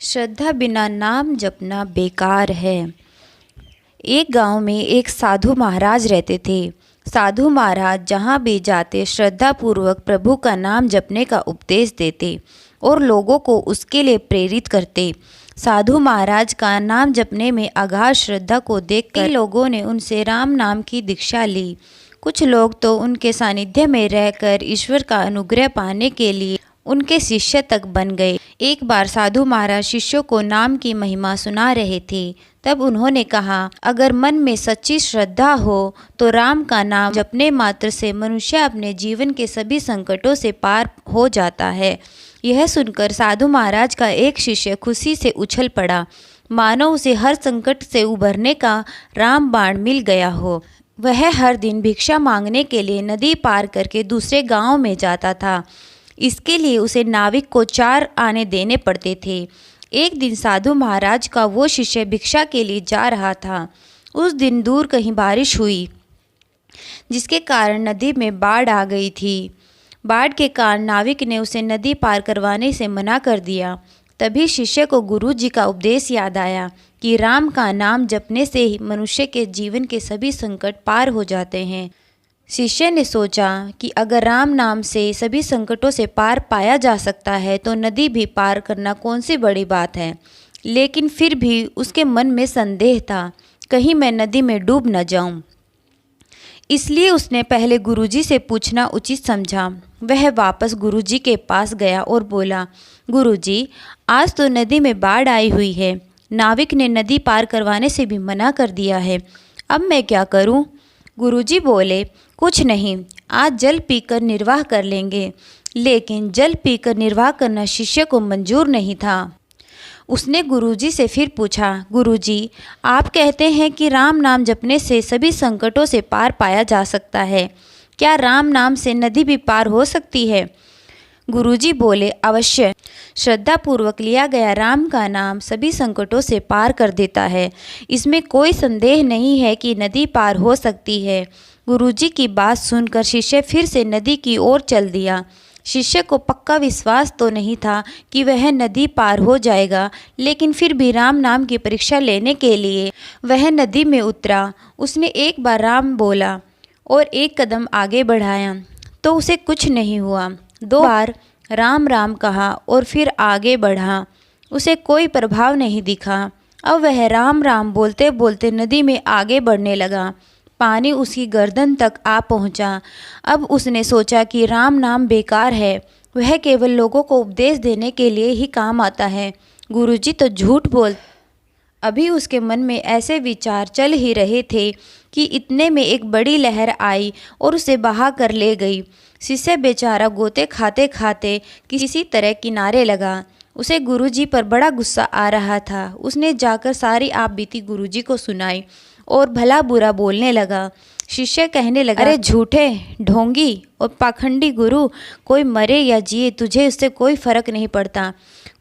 श्रद्धा बिना नाम जपना बेकार है। एक गांव में एक साधु महाराज रहते थे। साधु महाराज जहाँ भी जाते श्रद्धापूर्वक प्रभु का नाम जपने का उपदेश देते और लोगों को उसके लिए प्रेरित करते। साधु महाराज का नाम जपने में अगाध श्रद्धा को देखकर लोगों ने उनसे राम नाम की दीक्षा ली। कुछ लोग तो उनके सानिध्य में रहकर ईश्वर का अनुग्रह पाने के लिए उनके शिष्य तक बन गए। एक बार साधु महाराज शिष्यों को नाम की महिमा सुना रहे थे। तब उन्होंने कहा, अगर मन में सच्ची श्रद्धा हो तो राम का नाम जपने मात्र से मनुष्य अपने जीवन के सभी संकटों से पार हो जाता है। यह सुनकर साधु महाराज का एक शिष्य खुशी से उछल पड़ा, मानो उसे हर संकट से उभरने का रामबाण मिल गया हो। वह हर दिन भिक्षा मांगने के लिए नदी पार करके दूसरे गांव में जाता था। इसके लिए उसे नाविक को 4 आने देने पड़ते थे। एक दिन साधु महाराज का वो शिष्य भिक्षा के लिए जा रहा था। उस दिन दूर कहीं बारिश हुई, जिसके कारण नदी में बाढ़ आ गई थी। बाढ़ के कारण नाविक ने उसे नदी पार करवाने से मना कर दिया। तभी शिष्य को गुरु जी का उपदेश याद आया कि राम का नाम जपने से ही मनुष्य के जीवन के सभी संकट पार हो जाते हैं। शिष्य ने सोचा कि अगर राम नाम से सभी संकटों से पार पाया जा सकता है तो नदी भी पार करना कौन सी बड़ी बात है। लेकिन फिर भी उसके मन में संदेह था, कहीं मैं नदी में डूब न जाऊं। इसलिए उसने पहले गुरुजी से पूछना उचित समझा। वह वापस गुरुजी के पास गया और बोला, गुरुजी, आज तो नदी में बाढ़ आई हुई है। नाविक ने नदी पार करवाने से भी मना कर दिया है। अब मैं क्या करूं? गुरुजी बोले, कुछ नहीं, आज जल पीकर निर्वाह कर लेंगे। लेकिन जल पीकर निर्वाह करना शिष्य को मंजूर नहीं था। उसने गुरुजी से फिर पूछा, गुरुजी, आप कहते हैं कि राम नाम जपने से सभी संकटों से पार पाया जा सकता है। क्या राम नाम से नदी भी पार हो सकती है? गुरुजी बोले, अवश्य। श्रद्धापूर्वक लिया गया राम का नाम सभी संकटों से पार कर देता है। इसमें कोई संदेह नहीं है कि नदी पार हो सकती है। गुरुजी की बात सुनकर शिष्य फिर से नदी की ओर चल दिया। शिष्य को पक्का विश्वास तो नहीं था कि वह नदी पार हो जाएगा, लेकिन फिर भी राम नाम की परीक्षा लेने के लिए वह नदी में उतरा। उसने एक बार राम बोला और एक कदम आगे बढ़ाया तो उसे कुछ नहीं हुआ। 2 बार राम राम कहा और फिर आगे बढ़ा, उसे कोई प्रभाव नहीं दिखा। अब वह राम राम बोलते बोलते नदी में आगे बढ़ने लगा। पानी उसकी गर्दन तक आ पहुंचा। अब उसने सोचा कि राम नाम बेकार है, वह केवल लोगों को उपदेश देने के लिए ही काम आता है। गुरुजी तो झूठ बोल। अभी उसके मन में ऐसे विचार चल ही रहे थे कि इतने में एक बड़ी लहर आई और उसे बहा कर ले गई। शिष्य बेचारा गोते खाते खाते किसी तरह किनारे लगा। उसे गुरुजी पर बड़ा गुस्सा आ रहा था। उसने जाकर सारी आप बीती गुरुजी को सुनाई और भला बुरा बोलने लगा। शिष्य कहने लगा, अरे झूठे, ढोंगी और पाखंडी गुरु, कोई मरे या जिए तुझे उससे कोई फर्क नहीं पड़ता।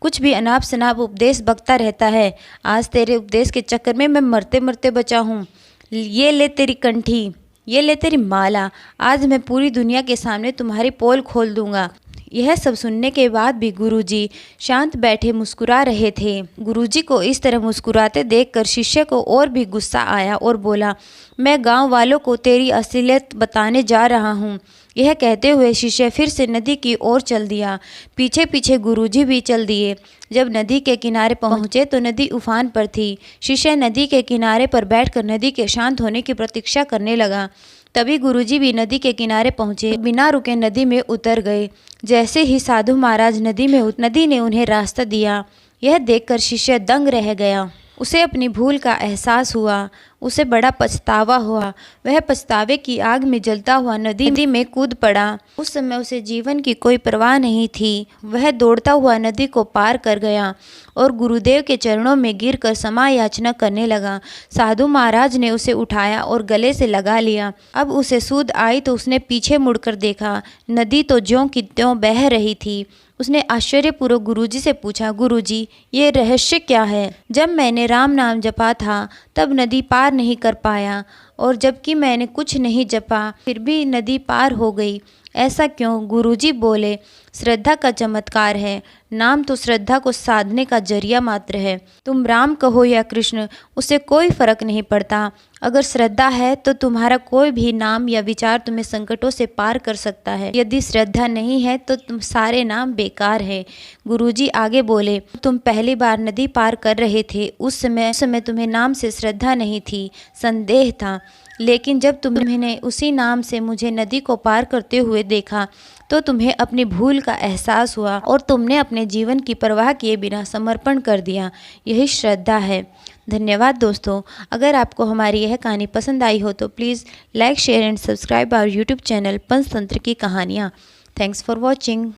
कुछ भी अनाप शनाप उपदेश बकता रहता है। आज तेरे उपदेश के चक्कर में मैं मरते मरते बचा हूँ। ये ले तेरी कंठी, ये ले तेरी माला, आज मैं पूरी दुनिया के सामने तुम्हारी पोल खोल दूंगा। यह सब सुनने के बाद भी गुरुजी शांत बैठे मुस्कुरा रहे थे। गुरुजी को इस तरह मुस्कुराते देखकर शिष्य को और भी गुस्सा आया और बोला, मैं गांव वालों को तेरी असलियत बताने जा रहा हूँ। यह कहते हुए शिष्य फिर से नदी की ओर चल दिया। पीछे पीछे गुरुजी भी चल दिए। जब नदी के किनारे पहुँचे तो नदी उफान पर थी। शिष्य नदी के किनारे पर बैठकर नदी के शांत होने की प्रतीक्षा करने लगा। तभी गुरुजी भी नदी के किनारे पहुँचे, बिना रुके नदी में उतर गए। जैसे ही साधु महाराज नदी ने उन्हें रास्ता दिया। यह देखकर शिष्य दंग रह गया। उसे अपनी भूल का एहसास हुआ। उसे बड़ा पछतावा हुआ। वह पछतावे की आग में जलता हुआ नदी में कूद पड़ा। उस समय उसे जीवन की कोई परवाह नहीं थी। वह दौड़ता हुआ नदी को पार कर गया और गुरुदेव के चरणों में गिरकर क्षमा याचना करने लगा। साधु महाराज ने उसे उठाया और गले से लगा लिया। अब उसे सूध आई तो उसने पीछे मुड़कर देखा। नदी तो ज्यों की त्यों बह रही थी। उसने आश्चर्यपूर्वक गुरुजी से पूछा, गुरुजी, ये रहस्य क्या है? जब मैंने राम नाम जपा था तब नदी पार नहीं कर पाया, और जबकि मैंने कुछ नहीं जपा फिर भी नदी पार हो गई। ऐसा क्यों? गुरुजी बोले, श्रद्धा का चमत्कार है। नाम तो श्रद्धा को साधने का जरिया मात्र है। तुम राम कहो या कृष्ण, उससे कोई फर्क नहीं पड़ता। अगर श्रद्धा है तो तुम्हारा कोई भी नाम या विचार तुम्हें संकटों से पार कर सकता है। यदि श्रद्धा नहीं है तो तुम सारे नाम बेकार है। गुरुजी आगे बोले, तुम पहली बार नदी पार कर रहे थे, उस समय तुम्हें नाम से श्रद्धा नहीं थी, संदेह था। लेकिन जब तुमने उसी नाम से मुझे नदी को पार करते हुए देखा तो तुम्हें अपनी भूल का एहसास हुआ और तुमने अपने जीवन की परवाह किए बिना समर्पण कर दिया। यही श्रद्धा है। धन्यवाद दोस्तों। अगर आपको हमारी यह कहानी पसंद आई हो तो please like share and subscribe our YouTube channel Panchatantra की कहानियाँ। Thanks for watching.